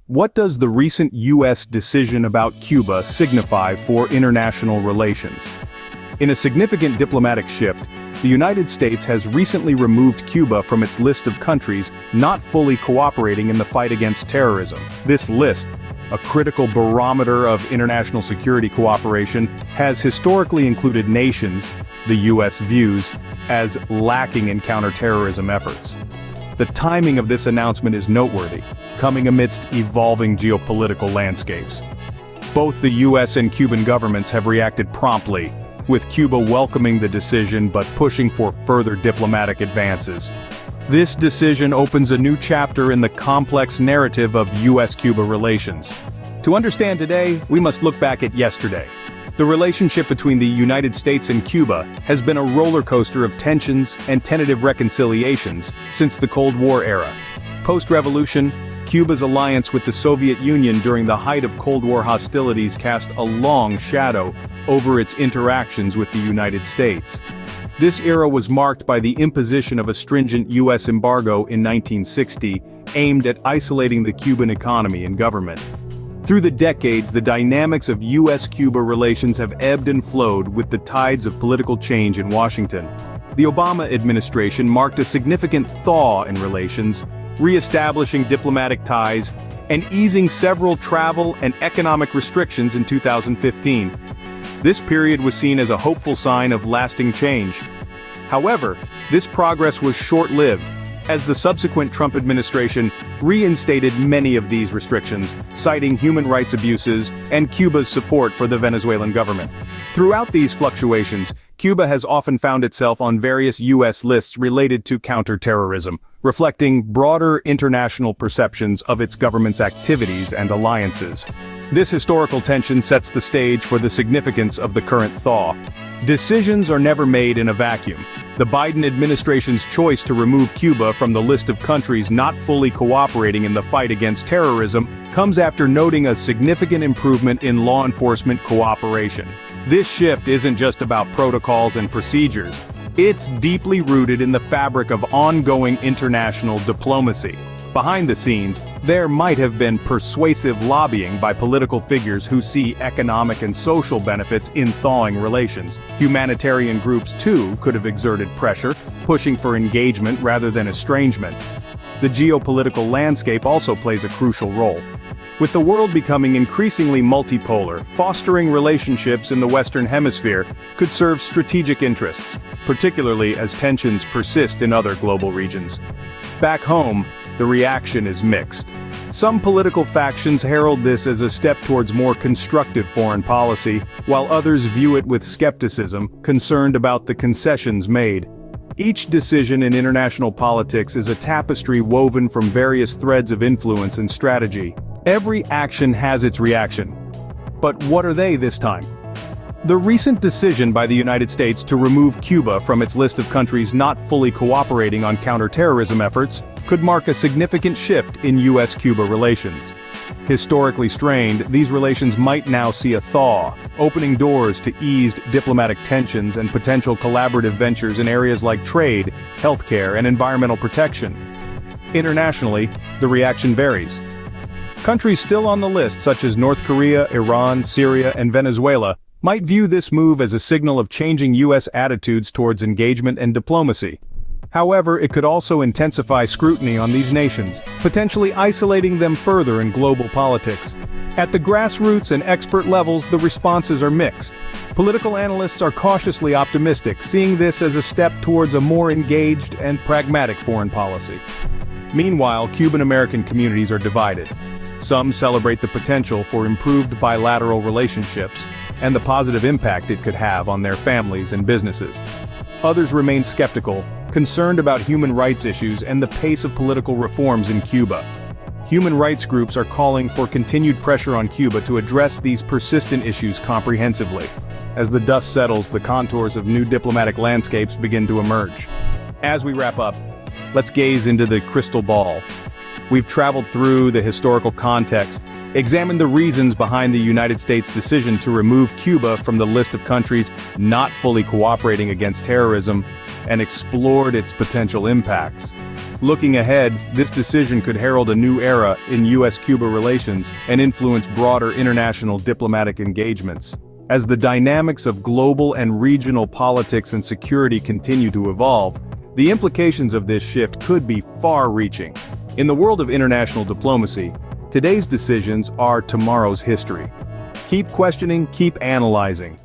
What does the recent U.S. decision about Cuba signify for international relations? In a significant diplomatic shift, the United States has recently removed Cuba from its list of countries not fully cooperating in the fight against terrorism. This list, a critical barometer of international security cooperation, has historically included nations, the U.S. views, as lacking in counterterrorism efforts. The timing of this announcement is noteworthy, coming amidst evolving geopolitical landscapes. Both the U.S. and Cuban governments have reacted promptly, with Cuba welcoming the decision but pushing for further diplomatic advances. This decision opens a new chapter in the complex narrative of U.S.-Cuba relations. To understand today, we must look back at yesterday. The relationship between the United States and Cuba has been a roller coaster of tensions and tentative reconciliations since the Cold War era. Post-revolution, Cuba's alliance with the Soviet Union during the height of Cold War hostilities cast a long shadow over its interactions with the United States. This era was marked by the imposition of a stringent U.S. embargo in 1960, aimed at isolating the Cuban economy and government. Through the decades, the dynamics of U.S.-Cuba relations have ebbed and flowed with the tides of political change in Washington. The Obama administration marked a significant thaw in relations, re-establishing diplomatic ties and easing several travel and economic restrictions in 2015. This period was seen as a hopeful sign of lasting change. However, this progress was short-lived, as the subsequent Trump administration reinstated many of these restrictions, citing human rights abuses and Cuba's support for the Venezuelan government. Throughout these fluctuations, Cuba has often found itself on various U.S. lists related to counterterrorism, reflecting broader international perceptions of its government's activities and alliances. This historical tension sets the stage for the significance of the current thaw. Decisions are never made in a vacuum. The Biden administration's choice to remove Cuba from the list of countries not fully cooperating in the fight against terrorism comes after noting a significant improvement in law enforcement cooperation. This shift isn't just about protocols and procedures. It's deeply rooted in the fabric of ongoing international diplomacy. Behind the scenes, there might have been persuasive lobbying by political figures who see economic and social benefits in thawing relations. Humanitarian groups, too, could have exerted pressure, pushing for engagement rather than estrangement. The geopolitical landscape also plays a crucial role. With the world becoming increasingly multipolar, fostering relationships in the Western Hemisphere could serve strategic interests, particularly as tensions persist in other global regions. Back home, the reaction is mixed. Some political factions herald this as a step towards more constructive foreign policy, while others view it with skepticism, concerned about the concessions made. Each decision in international politics is a tapestry woven from various threads of influence and strategy. Every action has its reaction. But what are they this time? The recent decision by the United States to remove Cuba from its list of countries not fully cooperating on counterterrorism efforts could mark a significant shift in U.S.-Cuba relations. Historically strained, these relations might now see a thaw, opening doors to eased diplomatic tensions and potential collaborative ventures in areas like trade, healthcare, and environmental protection. Internationally, the reaction varies. Countries still on the list, such as North Korea, Iran, Syria, and Venezuela, might view this move as a signal of changing U.S. attitudes towards engagement and diplomacy. However, it could also intensify scrutiny on these nations, potentially isolating them further in global politics. At the grassroots and expert levels, the responses are mixed. Political analysts are cautiously optimistic, seeing this as a step towards a more engaged and pragmatic foreign policy. Meanwhile, Cuban-American communities are divided. Some celebrate the potential for improved bilateral relationships and the positive impact it could have on their families and businesses. Others remain skeptical, concerned about human rights issues and the pace of political reforms in Cuba. Human rights groups are calling for continued pressure on Cuba to address these persistent issues comprehensively. As the dust settles, the contours of new diplomatic landscapes begin to emerge. As we wrap up, let's gaze into the crystal ball. We've traveled through the historical context, examined the reasons behind the United States' decision to remove Cuba from the list of countries not fully cooperating against terrorism, and explored its potential impacts. Looking ahead, this decision could herald a new era in US-Cuba relations and influence broader international diplomatic engagements. As the dynamics of global and regional politics and security continue to evolve, the implications of this shift could be far-reaching. In the world of international diplomacy, today's decisions are tomorrow's history. Keep questioning, keep analyzing,